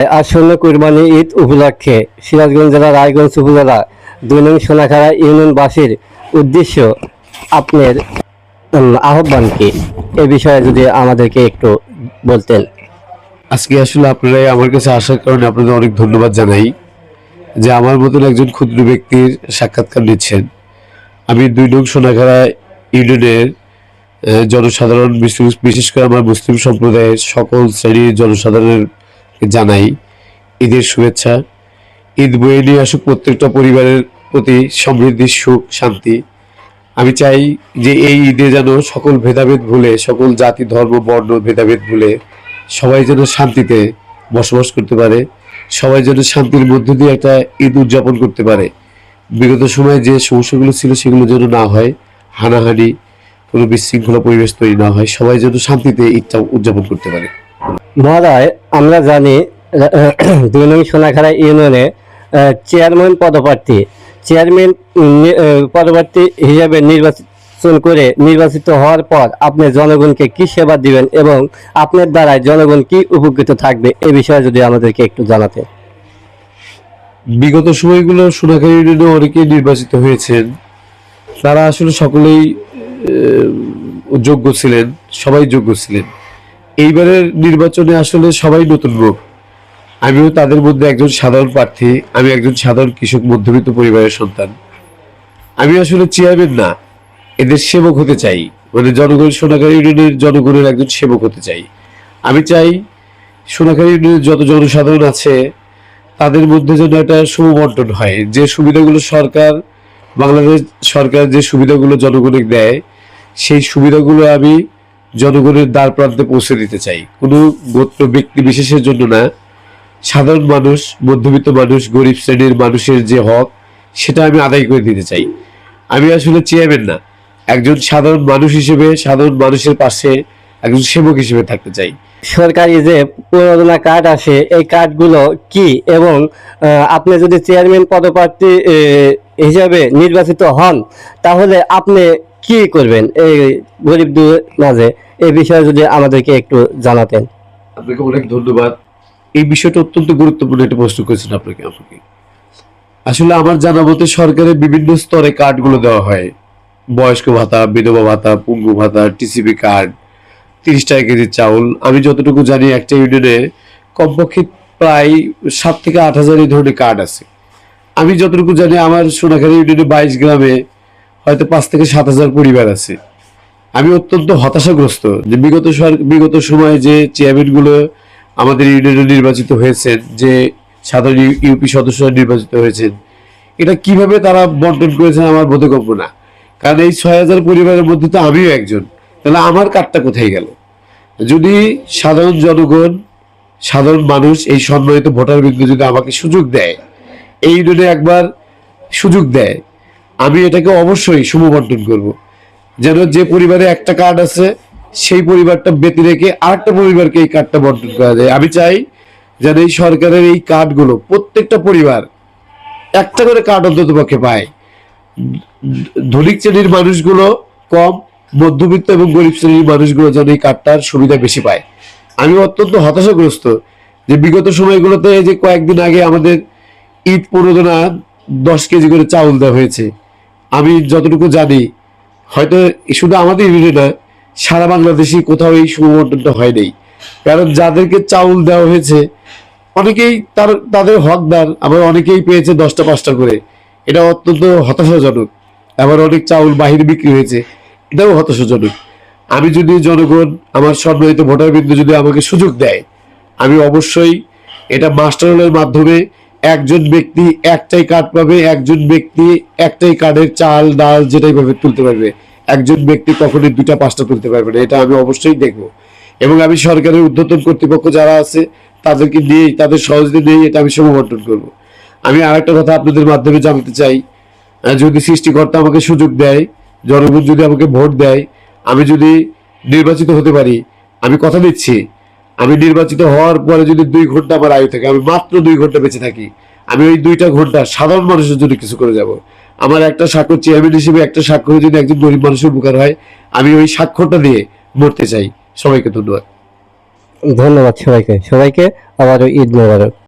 আসন্ন কুরবানি ঈদ উপলক্ষে সিরাজগঞ্জ জেলার রায়গঞ্জ উপজেলা ২ নং সোনাখাড়া ইউনিয়নবাসীর উদ্দেশ্য আপনার আহ্বান কি, এ বিষয়ে যদি আমাদেরকে একটু বলতেন। আজকে আসলে আপনারা আমার কাছে আসার কারণে আপনাদের অনেক ধন্যবাদ জানাই যে আমার মতন একজন ক্ষুদ্র ব্যক্তির সাক্ষাৎকার নিচ্ছেন। আমি ২ নং সোনাখাড়া ইউনিয়নের জনসাধারণ, বিশেষ করে আমার মুসলিম সম্প্রদায়ের সকল শ্রেণীর জনসাধারণের জানাই ঈদের শুভেচ্ছা। ঈদ বয়ে নিয়ে আসুক প্রত্যেকটা পরিবারের প্রতি সমৃদ্ধি, সুখ, শান্তি। আমি চাই যে এই ঈদে যেন সকল ভেদাভেদ ভুলে, সকল জাতি, ধর্ম, বর্ণ ভেদাভেদ ভুলে সবাই যেন শান্তিতে বসবাস করতে পারে, সবাই যেন শান্তির মধ্য দিয়ে একটা ঈদ উদযাপন করতে পারে। বিগত সময়ে যে সমস্যাগুলো ছিল সেগুলো যেন না হয়, হানাহানি, কোনো বিশৃঙ্খলা পরিবেশ তৈরি না হয়, সবাই যেন শান্তিতে ঈদটা উদযাপন করতে পারে। মহোদয়, আমরা জানি ২ নং সোনাখাড়া ইউনিয়নে চেয়ারম্যান পদপ্রার্থী হিসেবে নির্বাচিত হওয়ার পর আপনি জনগণকে কি সেবা দিবেন এবং আপনার দ্বারাই জনগণ কি উপকৃত থাকবে, এ বিষয়ে যদি আমাদেরকে একটু জানাতেন। বিগত সময়গুলো সোনাখাড়া ইউনিয়নে অনেকেই নির্বাচিত হয়েছেন, তারা আসলে সকলেই যোগ্য ছিলেন, সবাই যোগ্য ছিলেন। এইবারের নির্বাচনে আসলে সবাই নতুন মুখ। আমিও তাদের মধ্যে একজন সাধারণ প্রার্থী। আমি একজন সাধারণ কৃষক মধ্যবিত্ত পরিবারের সন্তান। আমি আসলে চেয়ারম্যান না, এদের সেবক হতে চাই, মানে সোনাখাড়া ইউনিয়নের জনগণের একজন সেবক হতে চাই। আমি চাই সোনাখাড়া ইউনিয়নের যত জনসাধারণ আছে তাদের মধ্যে যেন একটা সুবন্টন হয়। যে সুবিধাগুলো বাংলাদেশ সরকার যে সুবিধাগুলো জনগণকে দেয়, সেই সুবিধাগুলো আমি জনগণের দ্বার প্রান্তে পৌঁছে দিতে চাই। কোনো গোত্র ব্যক্তি বিশেষের জন্য না, সাধারণ মানুষ, মধ্যবিত্ত মানুষ, গরিব শ্রেণীর মানুষের যে হক, সেটা আমি আদায় করে দিতে চাই। আমি আসলে চেয়ারম্যান না, একজন সাধারণ মানুষ হিসেবে সাধারণ মানুষের পাশে একজন সেবক হিসেবে থাকতে চাই। সরকারি যে প্রণোদনা কার্ড আসে, এই কার্ডগুলো কি, এবং আপনি যদি চেয়ারম্যান পদপ্রার্থী হিসাবে নির্বাচিত হন তাহলে আপনি কি করবেন এই গরিবদের মাঝে, এই বিষয়ে যদি আমাদেরকে একটু জানাতেন। আপনাকে অনেক ধন্যবাদ। এই বিষয়টা অত্যন্ত গুরুত্বপূর্ণ একটা প্রশ্ন করেছেন আপনাকে। আসলে আমার জানা মতে সরকারের বিভিন্ন স্তরে কার্ডগুলো দেওয়া হয়। বয়স্ক ভাতা, বিধবা ভাতা, পঙ্গু ভাতা, টিসিবি কার্ড, 30 টাকা কেজি চাউল। আমি যতটুকু জানি একটা ইউনিয়নে কমপক্ষে প্রায় 7 থেকে 8 হাজার এই ধরনের কার্ড আছে। আমি যতটুকু জানি আমার সোনাখাড়া ইউনিয়নে 22 গ্রামে হয়তো 5 থেকে 7 হাজার পরিবার আছে। আমি অত্যন্ত হতাশাগ্রস্ত যে বিগত সময়ে যে চেয়ারম্যানগুলো আমাদের ইউনিয়নে নির্বাচিত হয়েছেন, যে সাধারণ ইউপি সদস্যরা নির্বাচিত হয়েছেন, এটা কিভাবে তারা বন্টন করেছেন আমার বোধগম্য না। কারণ এই 6,000 পরিবারের মধ্যে তো আমিও একজন, তাহলে আমার কার্ডটা কোথায় গেল? যদি সাধারণ জনগণ, সাধারণ মানুষ, এই সম্মানিত ভোটারবৃন্দ যদি আমাকে সুযোগ দেয়, এই ইউনিয়নে একবার সুযোগ দেয়, আমি এটাকে অবশ্যই সমবন্টন করব। যেন যে পরিবারে একটা কার্ড আছে সেই পরিবারটা ব্যতি রেখে আরেকটা পরিবারকে এই কার্ডটা বন্টন করা যায়। আমি চাই যেন এই সরকারের এই কার্ডগুলো প্রত্যেকটা পরিবার একটা করে কার্ড অন্তত পক্ষে পায়। ধনিক শ্রেণীর মানুষগুলো কম, মধ্যবিত্ত এবং গরিব শ্রেণীর মানুষগুলো যেন এই কার্ডটার সুবিধা বেশি পায়। আমি অত্যন্ত হতাশাগ্রস্ত যে বিগত সময়গুলোতে যে কয়েকদিন আগে আমাদের ঈদ প্রণোদনা 10 কেজি করে চাউল দেওয়া হয়েছে। আমি যতটুকু জানি হয়তো শুধু আমাদের ইউনিয়নে না, সারা বাংলাদেশে কোথাও এই সুবন্টনটা হয় নাই। কারণ যাদেরকে চাউল দেওয়া হয়েছে অনেকেই তাদের হকদার, আবার অনেকেই পেয়েছে 10টা 5টা করে। এটা অত্যন্ত হতাশাজনক। আবার অনেক চাউল বাহিরে বিক্রি হয়েছে, এটাও হতাশাজনক। আমি যদি জনগণ, আমার সম্মানিত ভোটারবৃন্দ যদি আমাকে সুযোগ দেয়, আমি অবশ্যই এটা মাস্টাররোলের মাধ্যমে একজন ব্যক্তি একটাই কার্ড পাবে, একজন ব্যক্তি একটাই কার্ডের চাল ডাল যেটাই ভাবে তুলতে পারবে। একজন ব্যক্তি কখনোই 2টা 5টা তুলতে পারবে না, এটা আমি অবশ্যই দেখব। এবং আমি সরকারের ঊর্ধ্বতন কর্তৃপক্ষ যারা আছে তাদেরকে নিয়েই, তাদের সহযোগিতা নিয়েই এটা আমি সমবন্টন করব। আমি আরেকটা কথা আপনাদের মাধ্যমে জানতে চাই, যদি সৃষ্টিকর্তা আমাকে সুযোগ দেয়, জনগণ যদি আমাকে ভোট দেয়, আমি যদি নির্বাচিত হতে পারি, আমি কথা দিচ্ছি, আমি নির্বাচিত হওয়ার পরে যদি 2 ঘন্টা আমার আয়ু থাকে, আমি মাত্র 2 ঘন্টা বেঁচে থাকি, আমি ওই 2টা ঘন্টা সাধারণ মানুষের জন্য কিছু করে যাব। আমার একটা স্বাক্ষর, চেয়ারম্যান হিসেবে একটা স্বাক্ষর যদি একজন গরিব মানুষের উপকার হয়, আমি ওই স্বাক্ষরটা দিয়ে মরতে চাই। সবাইকে ধন্যবাদ। ধন্যবাদ সবাইকে, সবাইকে আবারও ঈদ মোবারক।